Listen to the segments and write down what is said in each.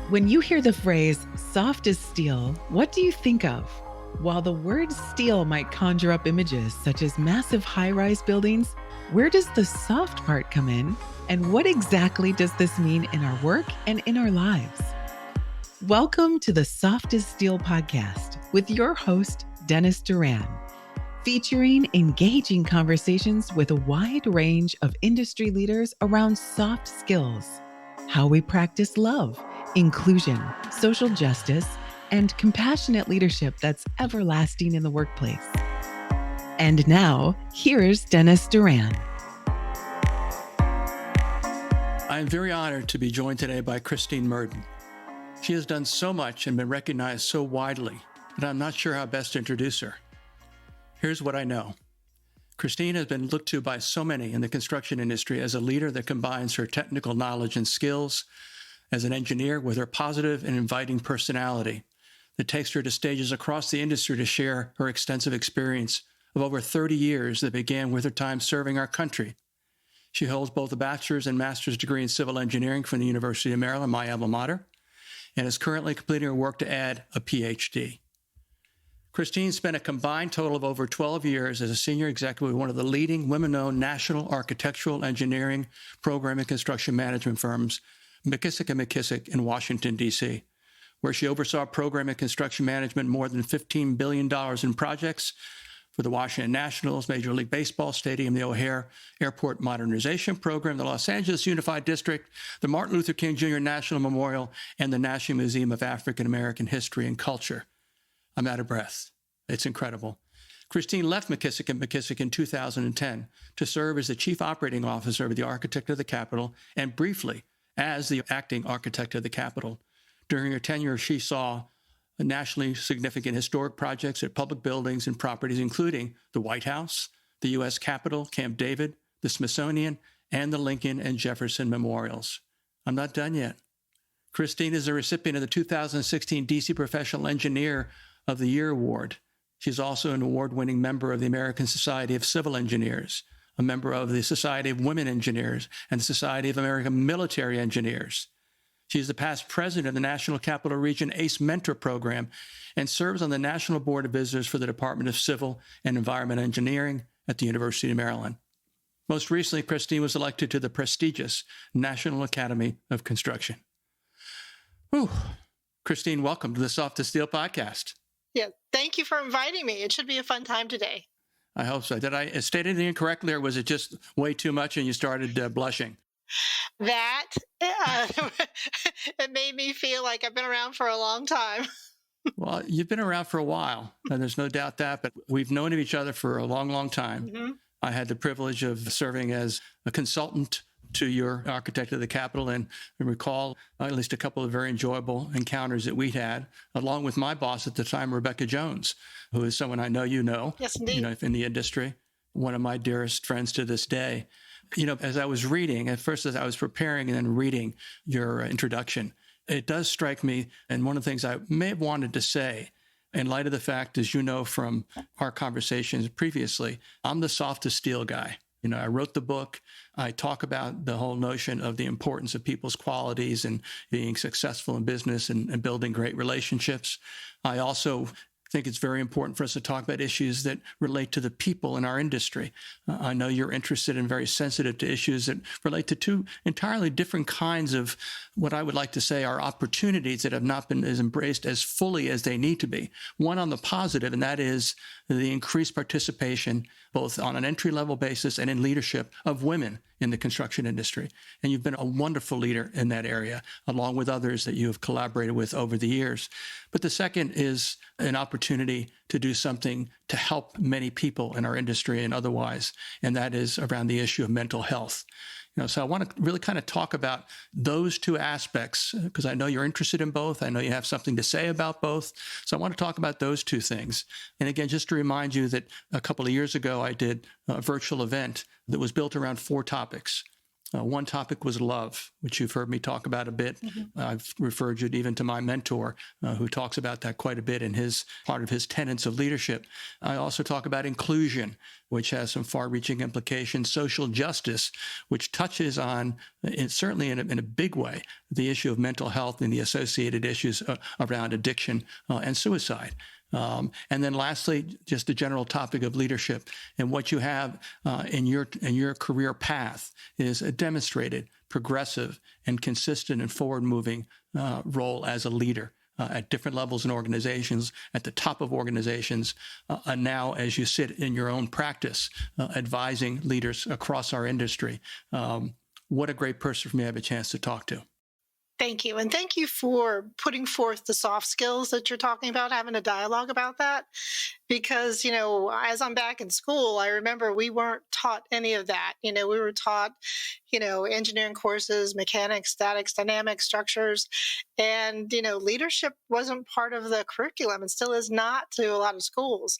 When you hear the phrase soft as steel, what do you think of? While the word steel might conjure up images such as massive high rise buildings, where does the soft part come in? And what exactly does this mean in our work and in our lives? Welcome to the Soft as Steel podcast with your host, Dennis Doran, featuring engaging conversations with a wide range of industry leaders around soft skills, how we practice love, inclusion, social justice, and compassionate leadership that's everlasting in the workplace. And now, here's Dennis Doran. I am very honored to be joined today by Christine Merdon. She has done so much and been recognized so widely that I'm not sure how best to introduce her. Here's what I know. Christine has been looked to by so many in the construction industry as a leader that combines her technical knowledge and skills as an engineer with her positive and inviting personality that takes her to stages across the industry to share her extensive experience of over 30 years that began with her time serving our country. She holds both a bachelor's and master's degree in civil engineering from the University of Maryland, my alma mater, and is currently completing her work to add a PhD. Christine spent a combined total of over 12 years as a senior executive with one of the leading women-owned national architectural engineering program and construction management firms, McKissick & McKissick in Washington, D.C., where she oversaw program and construction management more than $15 billion in projects for the Washington Nationals, Major League Baseball Stadium, the O'Hare Airport Modernization Program, the Los Angeles Unified District, the Martin Luther King Jr. National Memorial, and the National Museum of African American History and Culture. I'm out of breath. It's incredible. Christine left McKissick & McKissick in 2010 to serve as the Chief Operating Officer of the Architect of the Capitol and briefly as the Acting Architect of the Capitol. During her tenure, she saw nationally significant historic projects at public buildings and properties, including the White House, the U.S. Capitol, Camp David, the Smithsonian, and the Lincoln and Jefferson Memorials. I'm not done yet. Christine is a recipient of the 2016 DC Professional Engineer of the Year Award. She's also an award-winning member of the American Society of Civil Engineers, a member of the Society of Women Engineers, and the Society of American Military Engineers. She's the past president of the National Capital Region ACE Mentor Program and serves on the National Board of Visitors for the Department of Civil and Environmental Engineering at the University of Maryland. Most recently, Christine was elected to the prestigious National Academy of Construction. Whew. Christine, welcome to the Soft as Steel podcast. Yeah, thank you for inviting me. It should be a fun time today. I hope so. Did I state anything incorrectly, or was it just way too much and you started blushing? That, it made me feel like I've been around for a long time. Well, you've been around for a while, and there's no doubt that, but we've known of each other for a long, long time. Mm-hmm. I had the privilege of serving as a consultant to your Architect of the Capitol, and I recall at least a couple of very enjoyable encounters that we had, along with my boss at the time, Rebecca Jones, who is someone I know you know. Yes, indeed. In the industry, one of my dearest friends to this day. As I was reading, at first as I was preparing and then reading your introduction, it does strike me, and one of the things I may have wanted to say, in light of the fact, as you know from our conversations previously, I'm the soft as steel guy. I wrote the book. I talk about the whole notion of the importance of people's qualities and being successful in business and building great relationships. I also think it's very important for us to talk about issues that relate to the people in our industry. I know you're interested and very sensitive to issues that relate to two entirely different kinds of what I would like to say are opportunities that have not been as embraced as fully as they need to be. One on the positive, and that is the increased participation, both on an entry-level basis and in leadership, of women in the construction industry. And you've been a wonderful leader in that area, along with others that you have collaborated with over the years. But the second is an opportunity to do something to help many people in our industry and otherwise, and that is around the issue of mental health. So I want to really kind of talk about those two aspects because I know you're interested in both. I know you have something to say about both. So I want to talk about those two things. And again, just to remind you that a couple of years ago, I did a virtual event that was built around 4 topics. One topic was love, which you've heard me talk about a bit. I've referred you even to my mentor, who talks about that quite a bit in his part of his tenets of leadership. I also talk about inclusion, which has some far-reaching implications, social justice, which touches on, certainly in a big way, the issue of mental health and the associated issues around addiction and suicide. And then lastly, just the general topic of leadership, and what you have in your career path is a demonstrated, progressive, and consistent and forward-moving role as a leader at different levels in organizations, at the top of organizations, and now as you sit in your own practice, advising leaders across our industry. What a great person for me to have a chance to talk to. Thank you. And thank you for putting forth the soft skills that you're talking about, having a dialogue about that. Because, as I'm back in school, I remember we weren't taught any of that. We were taught, engineering courses, mechanics, statics, dynamics, structures. And, leadership wasn't part of the curriculum and still is not to a lot of schools.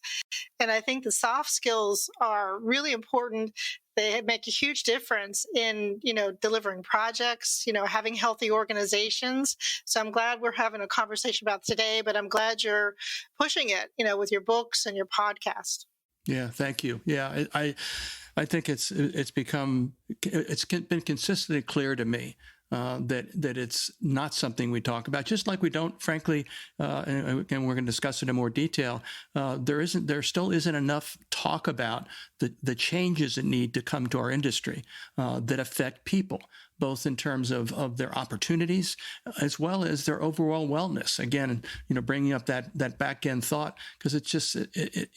And I think the soft skills are really important. They make a huge difference in, delivering projects, having healthy organizations. So I'm glad we're having a conversation about today, but I'm glad you're pushing it, with your books and your podcast. Yeah, thank you. Yeah, I think it's been consistently clear to me that it's not something we talk about. Just like we don't, frankly, and we're going to discuss it in more detail. There still isn't enough talk about the changes that need to come to our industry that affect people, both in terms of their opportunities as well as their overall wellness. Again, bringing up that back end thought, because it's just,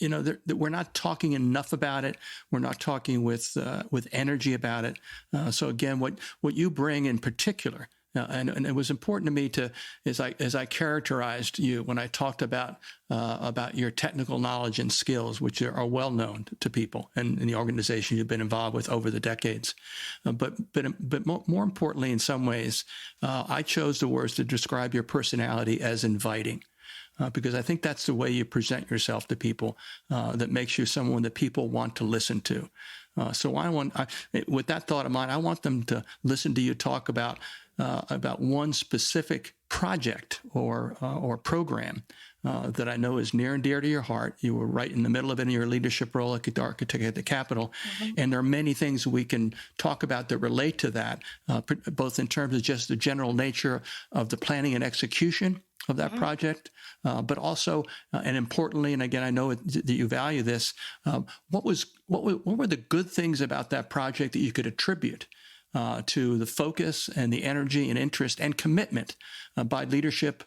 we're not talking enough about it. We're not talking with energy about it. So again, what you bring in particular, and it was important to me as I characterized you when I talked about your technical knowledge and skills, which are well known to people and in the organization you've been involved with over the decades. But more importantly, in some ways, I chose the words to describe your personality as inviting. Because I think that's the way you present yourself to people that makes you someone that people want to listen to. So with that thought in mind, I want them to listen to you talk about one specific project or program that I know is near and dear to your heart. You were right in the middle of it in your leadership role at the architect at the Capitol. And there are many things we can talk about that relate to that, both in terms of just the general nature of the planning and execution of that project, but also, and importantly, and again, I know that you value this, what were the good things about that project that you could attribute to the focus and the energy and interest and commitment by leadership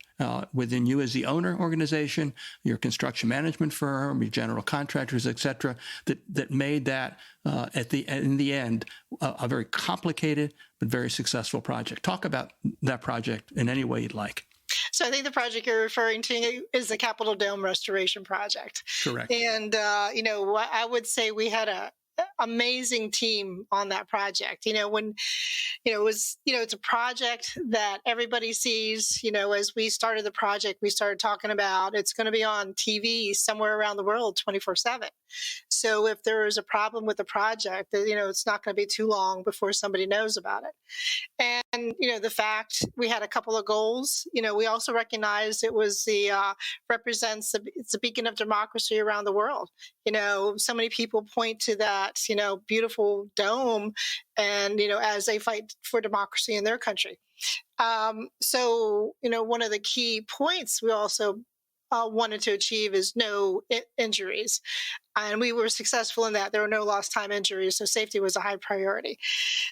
within you as the owner organization, your construction management firm, your general contractors, et cetera, that made that in the end a very complicated but very successful project. Talk about that project in any way you'd like. So I think the project you're referring to is the Capitol Dome Restoration Project. Correct. And, I would say we had a amazing team on that project. When, it's a project that everybody sees, as we started the project, we started talking about it's going to be on TV somewhere around the world 24/7. So if there is a problem with the project, it's not going to be too long before somebody knows about it. And, the fact we had a couple of goals, we also recognized it was it's a beacon of democracy around the world. So many people point to that, beautiful dome and, as they fight for democracy in their country. So, one of the key points we also wanted to achieve is no injuries. And we were successful in that. There were no lost time injuries, so safety was a high priority.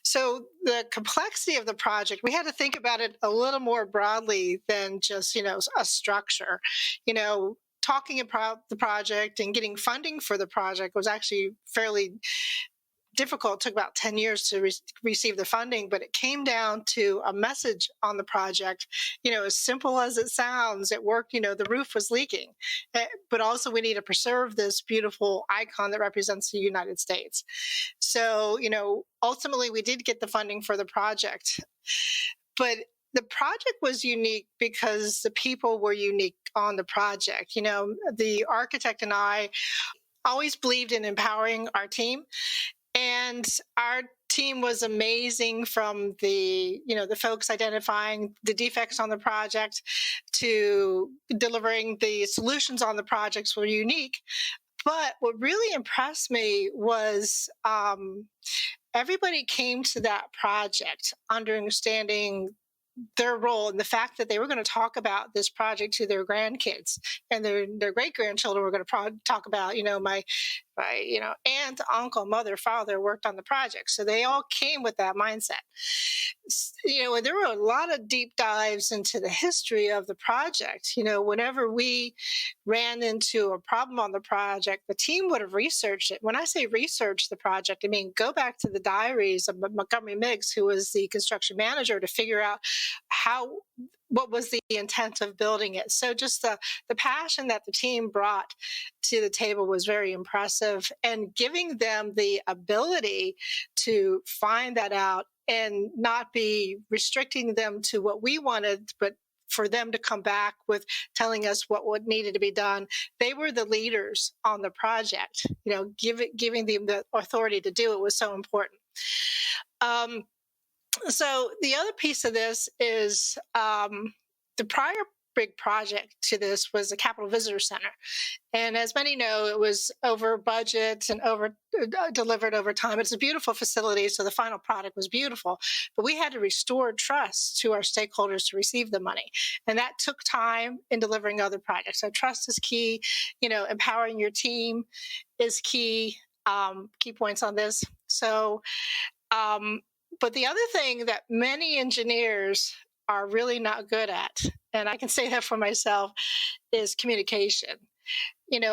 So the complexity of the project, we had to think about it a little more broadly than just, a structure. Talking about the project and getting funding for the project was actually fairly difficult. It took about 10 years to receive the funding, but it came down to a message on the project. As simple as it sounds, it worked. The roof was leaking, but also we need to preserve this beautiful icon that represents the United States. So, ultimately we did get the funding for the project, but the project was unique because the people were unique on the project. The architect and I always believed in empowering our team. And our team was amazing, from the folks identifying the defects on the project to delivering the solutions on the projects were unique. But what really impressed me was everybody came to that project understanding their role, and the fact that they were going to talk about this project to their grandkids, and their great grandchildren were going to talk about, my aunt, uncle, mother, father worked on the project. So they all came with that mindset. And there were a lot of deep dives into the history of the project. Whenever we ran into a problem on the project, the team would have researched it. When I say research the project, I mean go back to the diaries of Montgomery Meigs, who was the construction manager, to figure out what was the intent of building it. So just the passion that the team brought to the table was very impressive, and giving them the ability to find that out and not be restricting them to what we wanted, but for them to come back with telling us what needed to be done. They were the leaders on the project. Giving them the authority to do it was so important. So the other piece of this is the prior big project to this was the Capitol Visitor Center. And as many know, it was over budget and over delivered over time. It's a beautiful facility, so the final product was beautiful. But we had to restore trust to our stakeholders to receive the money. And that took time in delivering other projects. So trust is key. Empowering your team is key. Key points on this. So, but the other thing that many engineers are really not good at, and I can say that for myself, is communication.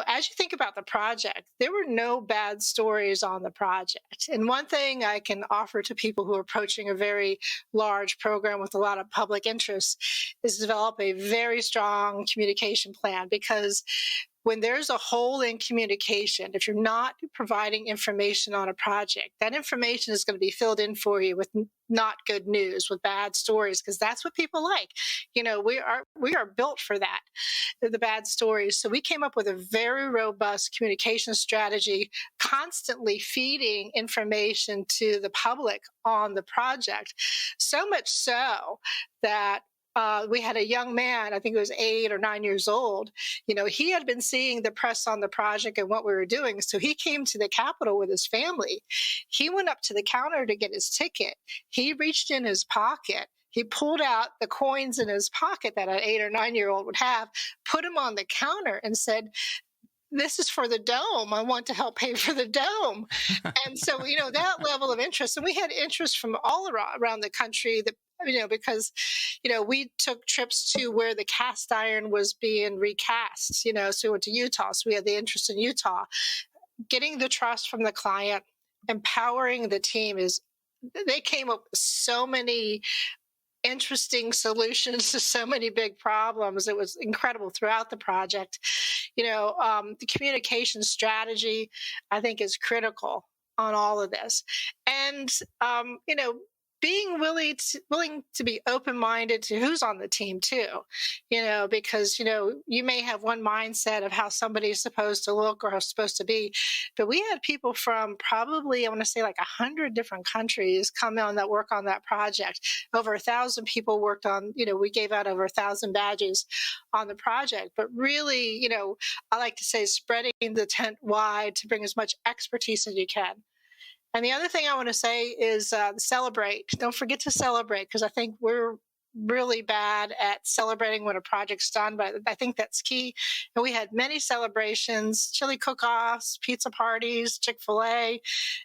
As you think about the project, there were no bad stories on the project. And one thing I can offer to people who are approaching a very large program with a lot of public interest is develop a very strong communication plan, because when there's a hole in communication, if you're not providing information on a project, that information is going to be filled in for you with not good news, with bad stories, because that's what people like. We are built for that, the bad stories. So we came up with a very robust communication strategy, constantly feeding information to the public on the project. So much so that we had a young man, I think he was 8 or 9 years old. He had been seeing the press on the project and what we were doing. So he came to the Capitol with his family. He went up to the counter to get his ticket. He reached in his pocket. He pulled out the coins in his pocket that an 8 or 9-year-old would have, put them on the counter, and said, "This is for the dome. I want to help pay for the dome." And so, that level of interest. And we had interest from all around the country because, we took trips to where the cast iron was being recast, so we went to Utah. So we had the interest in Utah. Getting the trust from the client, empowering the team they came up with so many interesting solutions to so many big problems. It was incredible throughout the project. The communication strategy, I think, is critical on all of this. And, being willing to be open-minded to who's on the team too, because, you may have one mindset of how somebody's supposed to look or how it's supposed to be, but we had people from probably, I want to say, like 100 different countries come on that work on that project. Over 1,000 people worked on, we gave out over 1,000 badges on the project, but really, I like to say spreading the tent wide to bring as much expertise as you can. And the other thing I want to say is celebrate. Don't forget to celebrate, because I think we're really bad at celebrating when a project's done, but I think that's key. And we had many celebrations, chili cook-offs, pizza parties, Chick-fil-A,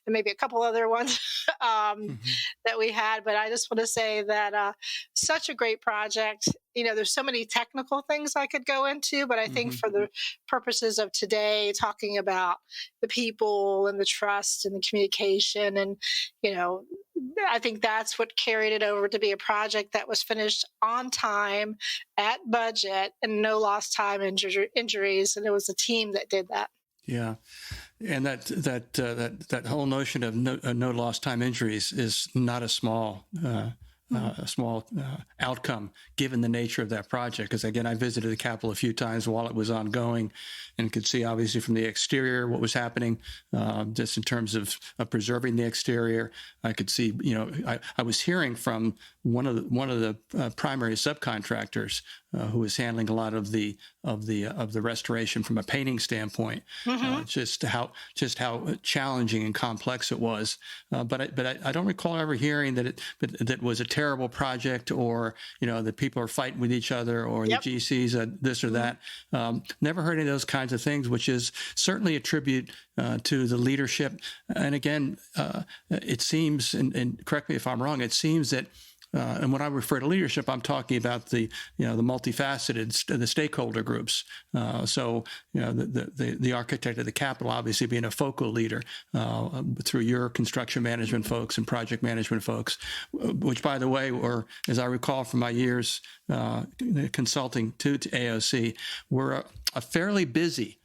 and maybe a couple other ones that we had. But I just want to say that such a great project. There's so many technical things I could go into, but I think for the purposes of today, talking about the people and the trust and the communication, and, I think that's what carried it over to be a project that was finished on time, at budget, and no lost time injuries. And it was a team that did that. Yeah, and that whole notion of no lost time injuries is not a small outcome given the nature of that project. Because again, I visited the Capitol a few times while it was ongoing, and could see obviously from the exterior what was happening, just in terms of preserving the exterior. I could see, I was hearing from one of the primary subcontractors who was handling a lot of the restoration from a painting standpoint, just how challenging and complex it was. But I don't recall ever hearing that that was a terrible project, or that people are fighting with each other, or the GCs this or that. Never heard any of those kinds of things, which is certainly a tribute to the leadership. And again, it seems, and correct me if I'm wrong, it seems that. And when I refer to leadership, I'm talking about the multifaceted, the stakeholder groups. So the architect of the Capitol obviously being a focal leader through your construction management folks and project management folks, which, by the way, were, as I recall from my years consulting to AOC, were a fairly busy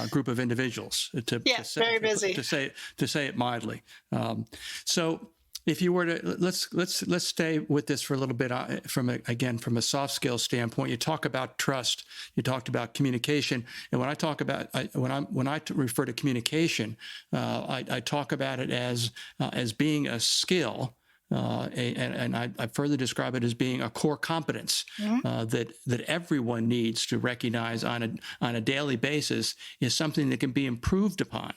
group of individuals. Very busy. To say it mildly. So. If you were to let's stay with this for a little bit from a soft skills standpoint. You talk about trust. You talked about communication, and when I refer to communication, I talk about it as being a skill. And I further describe it as being a core competence that everyone needs to recognize on a daily basis is something that can be improved upon.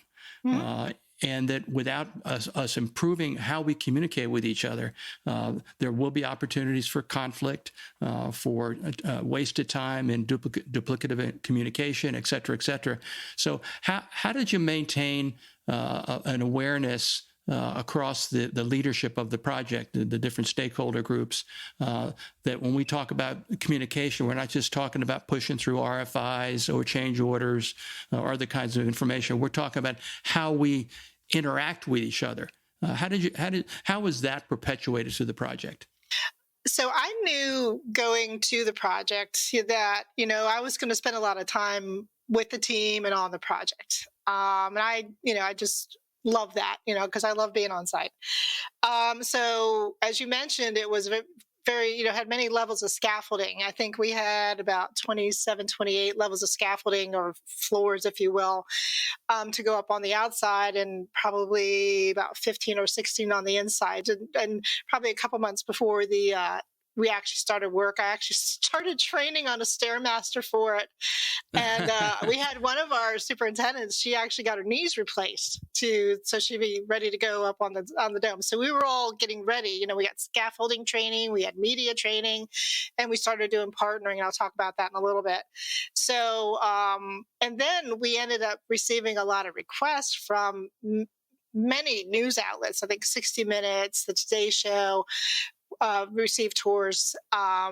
And that without us improving how we communicate with each other, there will be opportunities for conflict, for wasted time and duplicative communication, et cetera, et cetera. So how did you maintain an awareness across the leadership of the project, the different stakeholder groups, that when we talk about communication, we're not just talking about pushing through RFIs or change orders or other kinds of information. We're talking about how we interact with each other. How was that perpetuated through the project? So I knew going to the project that, I was going to spend a lot of time with the team and on the project. And I just love that, because I love being on site. So as you mentioned, it was very, had many levels of scaffolding. I think we had about 27, 28 levels of scaffolding, or floors, if you will, to go up on the outside, and probably about 15 or 16 on the inside. And probably a couple months before we actually started work, I actually started training on a Stairmaster for it. And we had one of our superintendents, she actually got her knees replaced so she'd be ready to go up on the dome. So we were all getting ready. We got scaffolding training, we had media training, and we started doing partnering. And I'll talk about that in a little bit. So, and then we ended up receiving a lot of requests from many news outlets. I think 60 Minutes, the Today Show, received tours.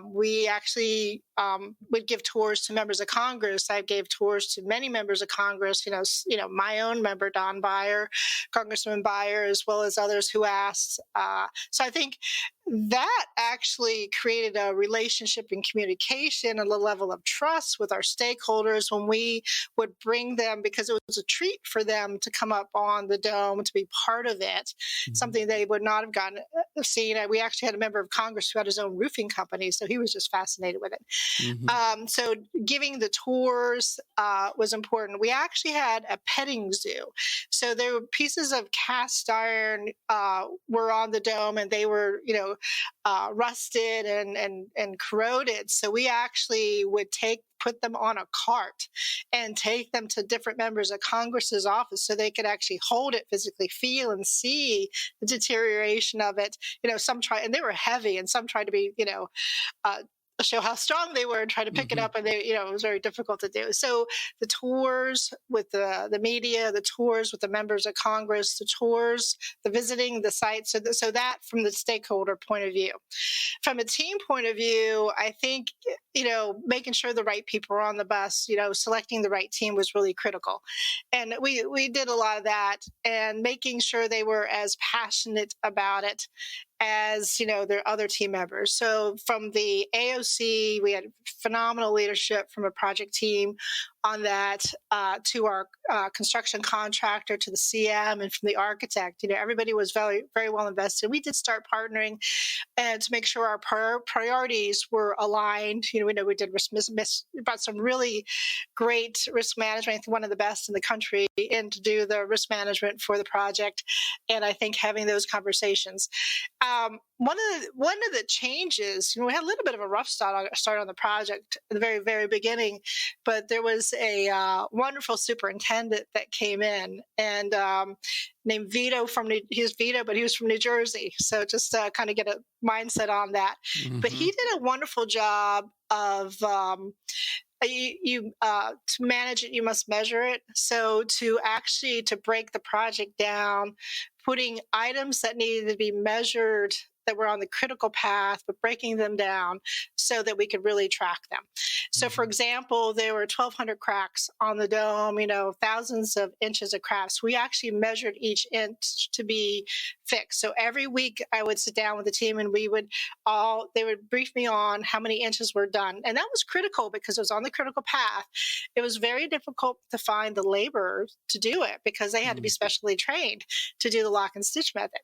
We actually would give tours to members of Congress. I gave tours to many members of Congress, my own member, Don Beyer, Congressman Beyer, as well as others who asked. So I think that actually created a relationship and communication and a level of trust with our stakeholders when we would bring them, because it was a treat for them to come up on the dome, to be part of it, something they would not have seen. We actually had a member of Congress who had his own roofing company, so he was just fascinated with it. So giving the tours was important. We actually had a petting zoo. So there were pieces of cast iron were on the dome, and they were, rusted and corroded. So we actually would put them on a cart and take them to different members of Congress's office so they could actually hold it, physically feel and see the deterioration of it. Some tried, and they were heavy, and some tried to be, show how strong they were and try to pick it up, and it was very difficult to do. So the tours with the media, the tours with the members of Congress, the tours, the visiting the sites, so that from the stakeholder point of view. From a team point of view, I think making sure the right people are on the bus, selecting the right team was really critical, and we did a lot of that, and making sure they were as passionate about it as their other team members. So from the AOC, we had phenomenal leadership from a project team. on that to our construction contractor, to the CM, and from the architect. Everybody was very, very well invested. We did start partnering and to make sure our priorities were aligned. We know we did about some really great risk management, I think one of the best in the country, and to do the risk management for the project. And I think having those conversations. One of the changes, we had a little bit of a rough start on the project at the very, very beginning, but there was a wonderful superintendent that came in and named Vito he was Vito, but he was from New Jersey. So just kind of get a mindset on that. Mm-hmm. But he did a wonderful job of to manage it, you must measure it. So to break the project down, putting items that needed to be measured that were on the critical path, but breaking them down so that we could really track them. So, for example, there were 1,200 cracks on the dome, thousands of inches of cracks. We actually measured each inch to be fixed. So every week I would sit down with the team and they would brief me on how many inches were done. And that was critical because it was on the critical path. It was very difficult to find the labor to do it because they had to be specially trained to do the lock and stitch method.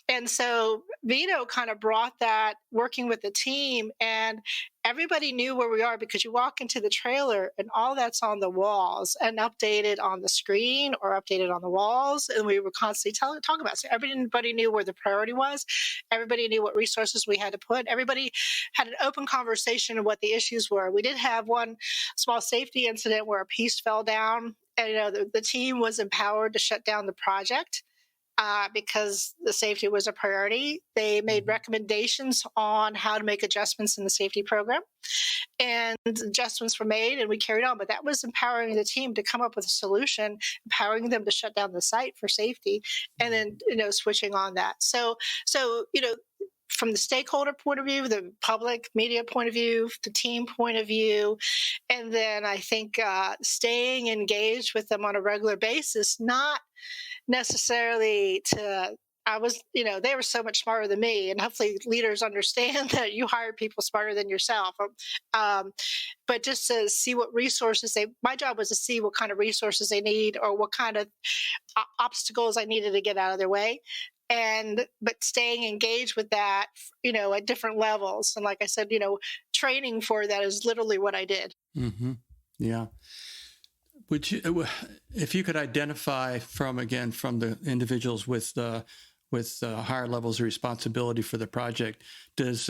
And so Vito kind of brought that working with the team, and everybody knew where we are because you walk into the trailer and all that's on the walls and updated on the screen or updated on the walls. And we were constantly talking about it. So everybody knew where the priority was. Everybody knew what resources we had to put. Everybody had an open conversation of what the issues were. We did have one small safety incident where a piece fell down, and the team was empowered to shut down the project. Because the safety was a priority. They made recommendations on how to make adjustments in the safety program, and adjustments were made and we carried on. But that was empowering the team to come up with a solution, empowering them to shut down the site for safety, and then, switching on that. So, from the stakeholder point of view, the public media point of view, the team point of view, and then I think staying engaged with them on a regular basis, not necessarily they were so much smarter than me, and hopefully leaders understand that you hire people smarter than yourself. But just to see what resources my job was to see what kind of resources they need or what kind of obstacles I needed to get out of their way. But staying engaged with that, at different levels. And like I said, training for that is literally what I did. Mm-hmm. Yeah. Would you, if you could identify from the individuals with higher levels of responsibility for the project, does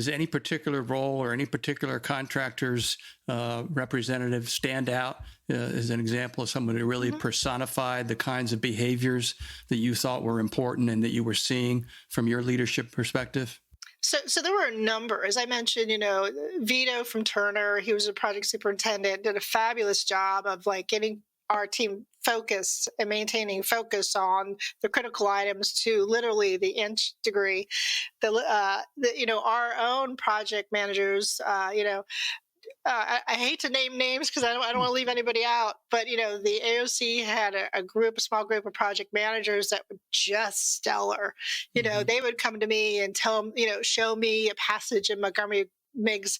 any particular role or any particular contractor's representative stand out as an example of someone who really personified the kinds of behaviors that you thought were important and that you were seeing from your leadership perspective? So there were a number, as I mentioned, Vito from Turner, he was a project superintendent, did a fabulous job of getting our team focused and maintaining focus on the critical items to literally the inch degree. Our own project managers, I hate to name names because I don't want to leave anybody out, but the AOC had a small group of project managers that were just stellar. They would come to me and show me a passage in Montgomery Meigs'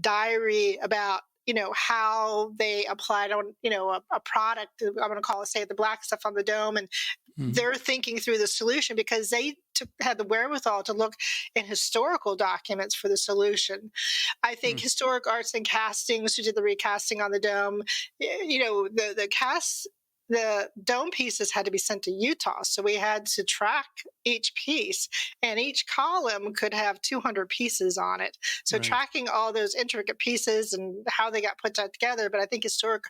diary about how they applied on a product. I'm going to call it, say, the black stuff on the dome, and they're thinking through the solution because they had the wherewithal to look in historical documents for the solution. I think Historic Arts and Castings, who did the recasting on the dome, the dome pieces had to be sent to Utah. So we had to track each piece, and each column could have 200 pieces on it. So tracking all those intricate pieces and how they got put together. But I think Historic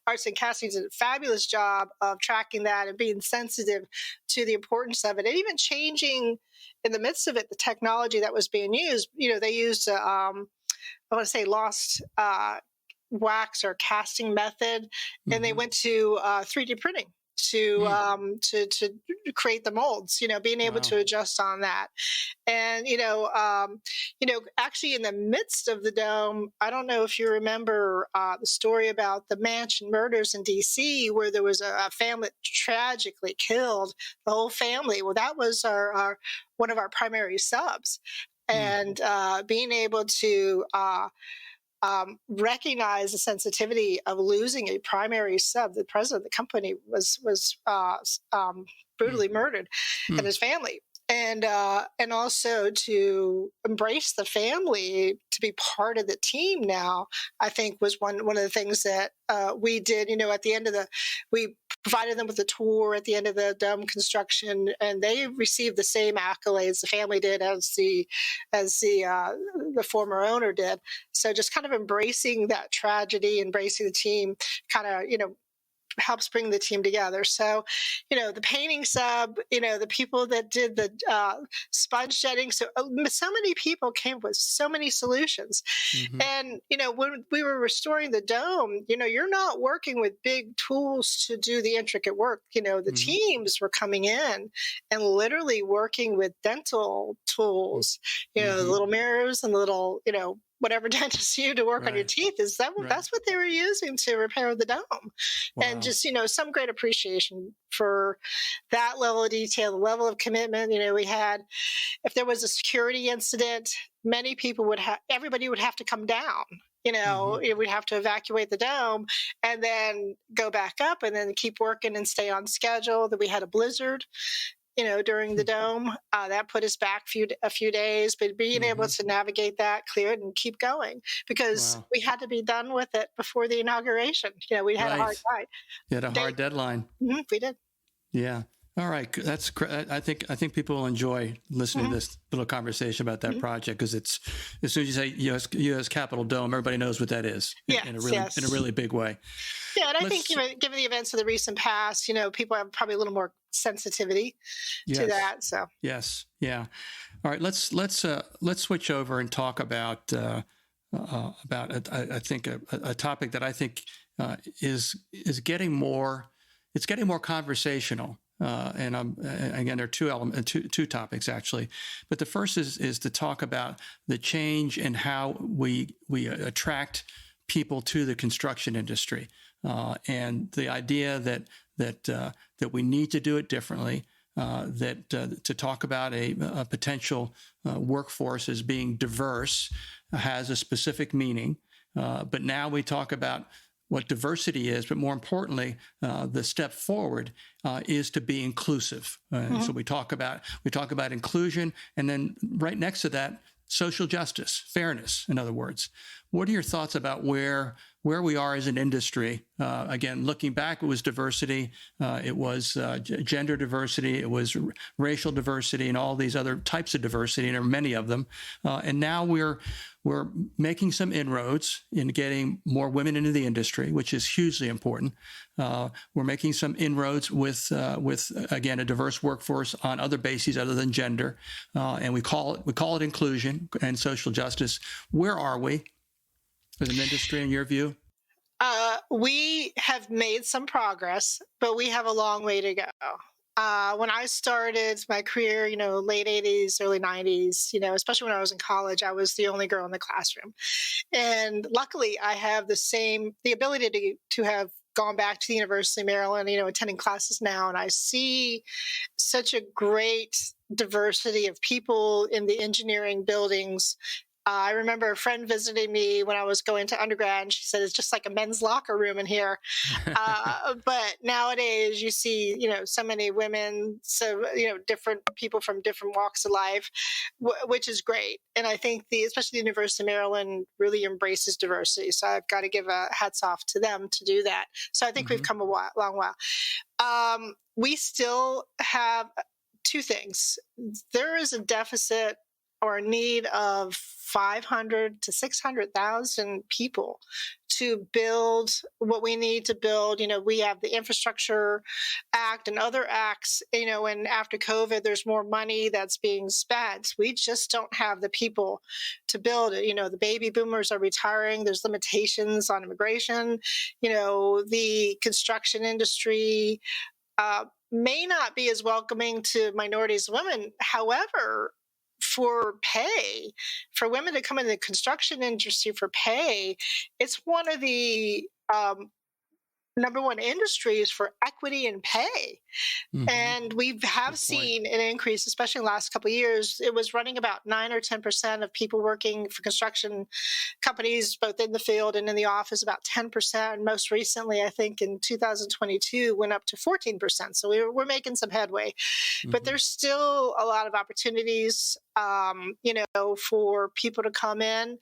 Arts and Castings did a fabulous job of tracking that and being sensitive to the importance of it, and even changing in the midst of it, the technology that was being used. They used, I want to say, lost wax or casting method, and they went to 3D printing to create the molds, being able to adjust on that. And actually in the midst of the dome, I don't know if you remember the story about the Mansion murders in DC, where there was a family that tragically killed the whole family. Well, that was our one of our primary subs, and being able to recognized the sensitivity of losing a primary sub. The president of the company was brutally murdered, and Mm. his family. And also to embrace the family, to be part of the team now, I think was one of the things that we did. At the end of we provided them with a tour at the end of the dome construction, and they received the same accolades the family did as the former owner did. So just kind of embracing that tragedy, embracing the team, kind of helps bring the team together. So, the painting sub, the people that did the sponge shedding. So many people came with so many solutions. Mm-hmm. And, when we were restoring the dome, you're not working with big tools to do the intricate work. The teams were coming in and literally working with dental tools, the little mirrors and little, whatever dentist you to work on your teeth. That's what they were using to repair the dome. Wow. And just some great appreciation for that level of detail, the level of commitment. We had, if there was a security incident, everybody would have to come down. We'd have to evacuate the dome and then go back up and then keep working and stay on schedule. That we had a blizzard during the dome. That put us back a few days, but being able to navigate that, clear it, and keep going, because we had to be done with it before the inauguration. We had a hard time. You had a hard deadline. Mm-hmm, we did. Yeah. All right. That's. I think people will enjoy listening to this little conversation about that project, because it's, as soon as you say U.S. Capitol Dome, everybody knows what that is in a really big way. Yeah, and I think given the events of the recent past, people have probably a little more sensitivity to that. So yes, yeah. All right, let's switch over and talk about I think a topic that I think is getting more. It's getting more conversational. And again, there are two topics actually, but the first is to talk about the change in how we attract people to the construction industry, and the idea that we need to do it differently. To talk about a potential workforce as being diverse has a specific meaning, but now we talk about what diversity is, but more importantly, the step forward is to be inclusive. So we talk about inclusion, and then right next to that, social justice, fairness. In other words, what are your thoughts about where we are as an industry? Again, looking back, it was diversity, it was gender diversity, it was racial diversity, and all these other types of diversity, and there are many of them. And now we're making some inroads in getting more women into the industry, which is hugely important. We're making some inroads with again a diverse workforce on other bases other than gender, and we call it inclusion and social justice. Where are we as an industry, in your view? We have made some progress, but we have a long way to go. When I started my career, late 80s, early 90s, especially when I was in college, I was the only girl in the classroom. And luckily, I have the ability to have gone back to the University of Maryland, attending classes now, and I see such a great diversity of people in the engineering buildings. I remember a friend visiting me when I was going to undergrad, and she said, it's just like a men's locker room in here. But nowadays you see, so many women, so, different people from different walks of life, which is great. And I think especially the University of Maryland really embraces diversity. So I've got to give a hats off to them to do that. So I think we've come a long while. We still have two things. There is a deficit or a need of 500 to 600,000 people to build what we need to build. We have the Infrastructure Act and other acts, and after COVID, there's more money that's being spent. We just don't have the people to build it. The baby boomers are retiring. There's limitations on immigration. The construction industry may not be as welcoming to minorities and women. However, for women to come into the construction industry for pay, it's one of the number one industries for equity and pay. Mm-hmm. And we have seen an increase, especially in the last couple of years. It was running about 9 or 10% of people working for construction companies, both in the field and in the office, about 10%. Most recently, I think in 2022, went up to 14%. So we're making some headway. Mm-hmm. But there's still a lot of opportunities, for people to come in.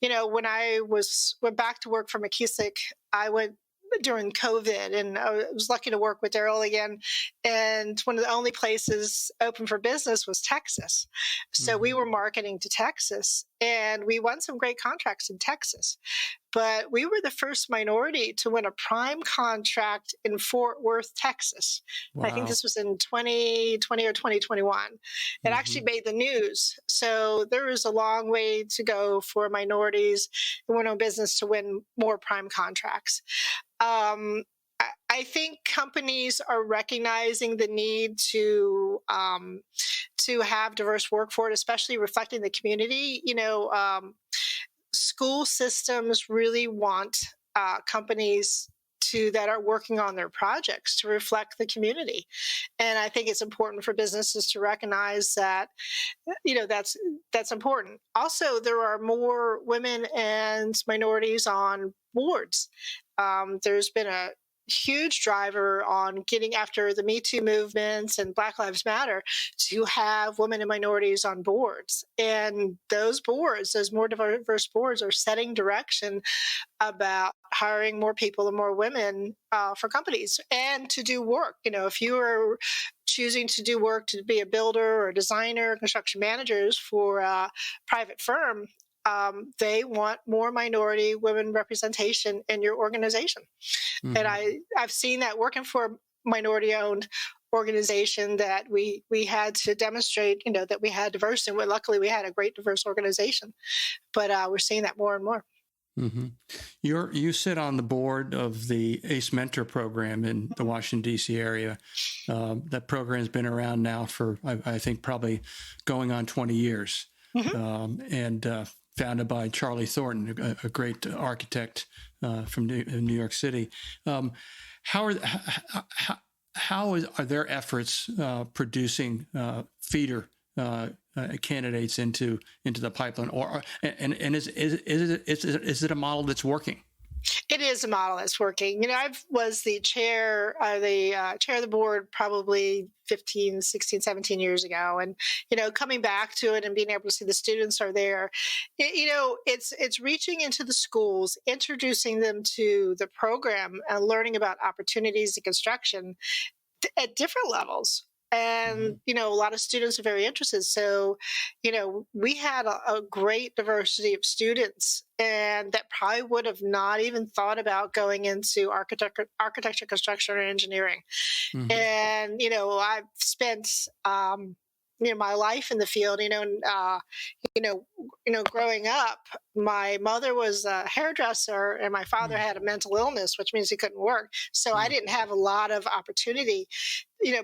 When I went back to work for McKissick, I went during COVID, and I was lucky to work with Daryl again. And one of the only places open for business was Texas. So we were marketing to Texas, and we won some great contracts in Texas. But we were the first minority to win a prime contract in Fort Worth, Texas. Wow. I think this was in 2020 or 2021. It actually made the news. So there is a long way to go for minorities who want to business to win more prime contracts. I think companies are recognizing the need to have diverse workforce, especially reflecting the community. School systems really want companies that are working on their projects to reflect the community. And I think it's important for businesses to recognize that, that's important. Also, there are more women and minorities on boards. There's been a huge driver on getting after the Me Too movements and Black Lives Matter to have women and minorities on boards. And those more diverse boards, are setting direction about hiring more people and more women for companies and to do work. If you are choosing to do work to be a builder or a designer, construction managers for a private firm, they want more minority women representation in your organization. Mm-hmm. And I've seen that working for a minority-owned organization that we had to demonstrate, that we had diversity. And luckily, we had a great diverse organization. But we're seeing that more and more. Mm-hmm. You sit on the board of the ACE Mentor program in the Washington, D.C. area. That program has been around now for, I think, probably going on 20 years. Mm-hmm. And founded by Charlie Thornton, a great architect from New York City. How are their efforts producing feeder candidates into the pipeline, and is it a model that's working? It is a model that's working. I was the chair of the board probably 15, 16, 17 years ago. And, coming back to it and being able to see the students are there, it's reaching into the schools, introducing them to the program and learning about opportunities in construction at different levels. And, a lot of students are very interested. So, we had a great diversity of students, and that probably would have not even thought about going into architecture, construction, or engineering. Mm-hmm. And, I've spent, my life in the field, growing up, my mother was a hairdresser and my father had a mental illness, which means he couldn't work. So I didn't have a lot of opportunity,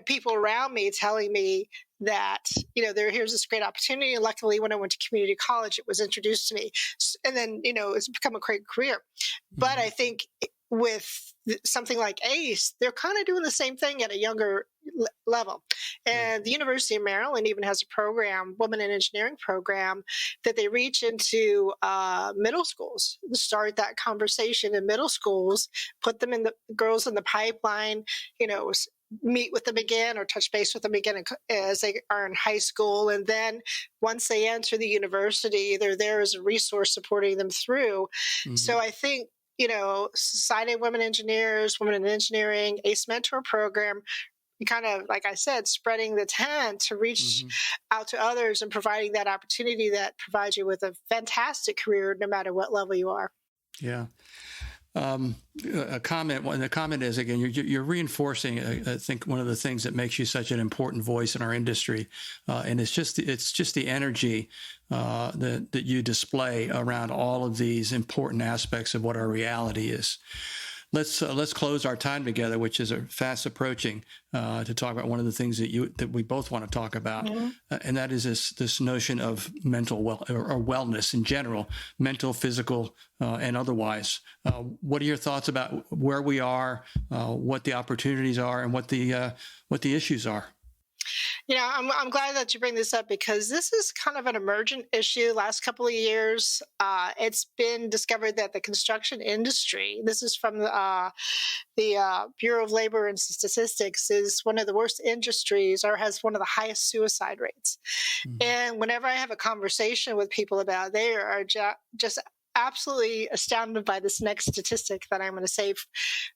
people around me telling me that, here's this great opportunity. And luckily, when I went to community college, it was introduced to me. And then, it's become a great career. Mm-hmm. But I think with something like ACE, they're kind of doing the same thing at a younger level. And the University of Maryland even has a program, Women in Engineering program, that they reach into middle schools, start that conversation in middle schools, put them in the girls in the pipeline, meet with them again or touch base with them again as they are in high school. And then once they enter the university, they're there as a resource supporting them through. Mm-hmm. So I think, Society of Women Engineers, Women in Engineering, ACE Mentor program, kind of, like I said, spreading the tent to reach out to others and providing that opportunity that provides you with a fantastic career no matter what level you are. Yeah. The comment is, again, you're reinforcing, I think, one of the things that makes you such an important voice in our industry, and it's just the energy that you display around all of these important aspects of what our reality is. let's close our time together, which is fast approaching, to talk about one of the things that we both want to talk about, and that is this notion of mental or wellness in general, mental, physical, and otherwise. What are your thoughts about where we are, what the opportunities are, and what the issues are? I'm glad that you bring this up because this is kind of an emergent issue. Last couple of years, it's been discovered that the construction industry, this is from the Bureau of Labor and Statistics, is one of the worst industries or has one of the highest suicide rates. And whenever I have a conversation with people about it, they are just absolutely astounded by this next statistic that I'm going to say.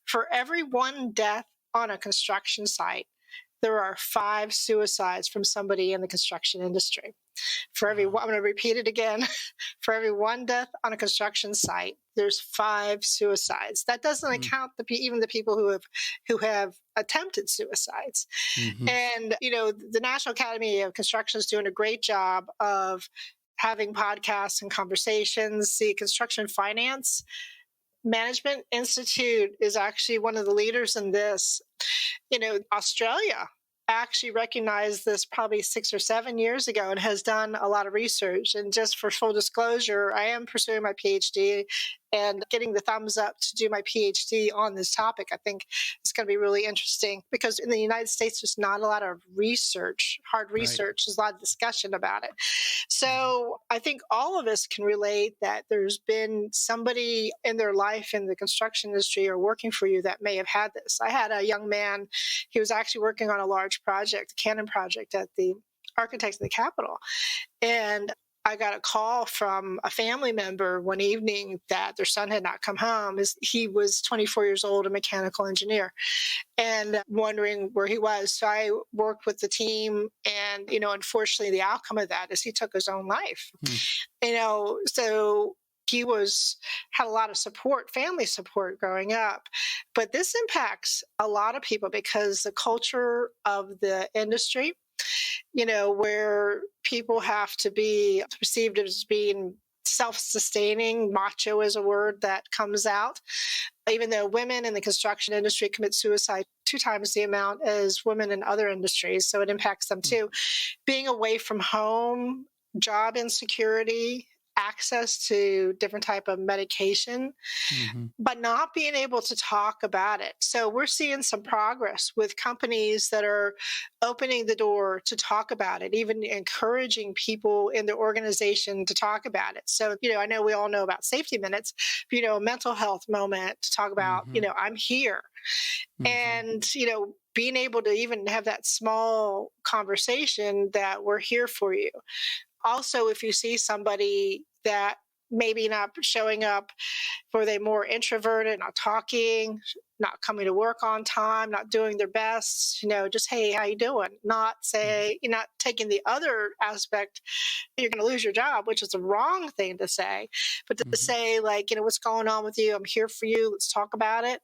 For every one death on a construction site, there are 5 suicides from somebody in the construction industry. I'm going to repeat it again. For every one death on a construction site, there's 5 suicides. That doesn't account even the people who have attempted suicides. And the National Academy of Construction is doing a great job of having podcasts and conversations. The Construction Finance Management Institute is actually one of the leaders in this. Australia actually recognized this probably 6 or 7 years ago and has done a lot of research. And just for full disclosure, I am pursuing my PhD and getting the thumbs up to do my PhD on this topic. I think it's going to be really interesting because in the United States, there's not a lot of research, hard research. There's a lot of discussion about it. So I think all of us can relate that there's been somebody in their life in the construction industry or working for you that may have had this. I had a young man, he was actually working on a large project, the Cannon project at the Architects of the Capitol. And I got a call from a family member one evening that their son had not come home. He was 24 years old, a mechanical engineer, and wondering where he was. So I worked with the team, and, unfortunately, the outcome of that is he took his own life. So he had a lot of support, family support growing up. But this impacts a lot of people because the culture of the industry, where people have to be perceived as being self-sustaining. Macho is a word that comes out, even though women in the construction industry commit suicide 2 times the amount as women in other industries. So it impacts them too. Being away from home, job insecurity, access to different type of medication, but not being able to talk about it. So we're seeing some progress with companies that are opening the door to talk about it, even encouraging people in their organization to talk about it. So, I know we all know about safety minutes, but, a mental health moment to talk about, I'm here. And, being able to even have that small conversation that we're here for you. Also, if you see somebody that maybe not showing up, were they more introverted, not talking, not coming to work on time, not doing their best, just, hey, how you doing? Not taking the other aspect, you're going to lose your job, which is the wrong thing to say, but to say what's going on with you? I'm here for you. Let's talk about it.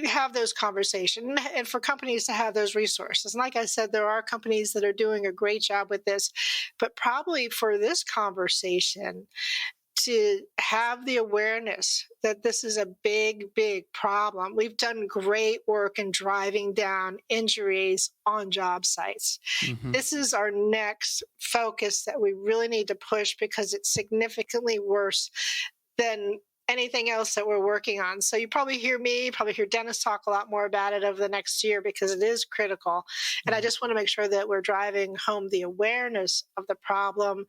Have those conversations and for companies to have those resources. And like I said, there are companies that are doing a great job with this, but probably for this conversation to have the awareness that this is a big, big problem. We've done great work in driving down injuries on job sites. This is our next focus that we really need to push because it's significantly worse than anything else that we're working on. So you probably hear Dennis talk a lot more about it over the next year because it is critical. And I just want to make sure that we're driving home the awareness of the problem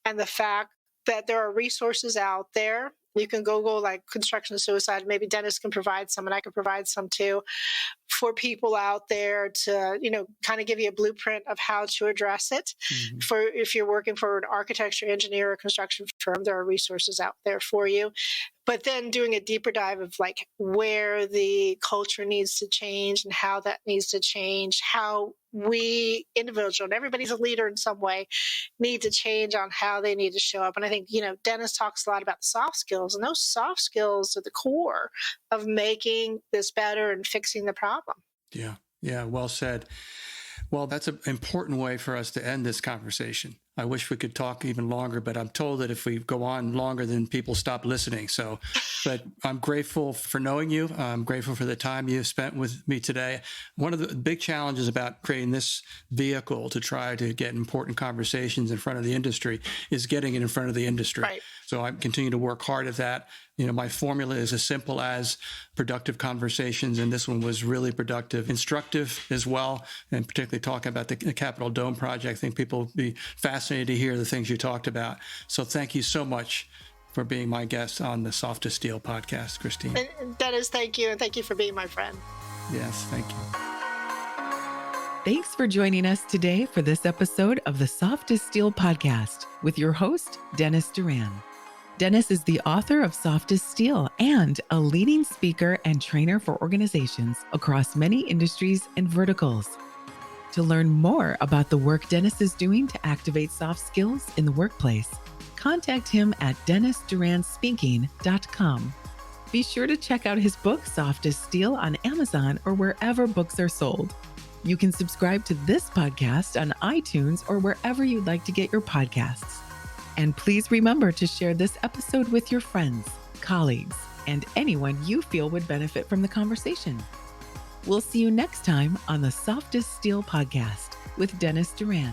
and the fact that there are resources out there. You can Google construction suicide. Maybe Dennis can provide some and I can provide some too for people out there to, kind of give you a blueprint of how to address it. For if you're working for an architecture, engineer, or construction firm, there are resources out there for you. But then doing a deeper dive of where the culture needs to change and how that needs to change, how we individual, and everybody's a leader in some way, need to change on how they need to show up. And I think, Dennis talks a lot about soft skills, and those soft skills are the core of making this better and fixing the problem. Yeah. Well said. Well, that's an important way for us to end this conversation. I wish we could talk even longer, but I'm told that if we go on longer, then people stop listening. So, but I'm grateful for knowing you. I'm grateful for the time you spent with me today. One of the big challenges about creating this vehicle to try to get important conversations in front of the industry is getting it in front of the industry. Right. So I continue to work hard at that. My formula is as simple as productive conversations, and this one was really productive, instructive as well, and particularly talking about the Capitol Dome project. I think people will be fascinated to hear the things you talked about. So thank you so much for being my guest on the Soft as Steel podcast, Christine. And Dennis, thank you, and thank you for being my friend. Yes, thank you. Thanks for joining us today for this episode of the Soft as Steel podcast with your host, Dennis Doran. Dennis is the author of Soft as Steel and a leading speaker and trainer for organizations across many industries and verticals. To learn more about the work Dennis is doing to activate soft skills in the workplace, contact him at dennisduranspeaking.com. Be sure to check out his book, Soft as Steel, on Amazon or wherever books are sold. You can subscribe to this podcast on iTunes or wherever you'd like to get your podcasts. And please remember to share this episode with your friends, colleagues, and anyone you feel would benefit from the conversation. We'll see you next time on the Soft as Steel podcast with Dennis Doran.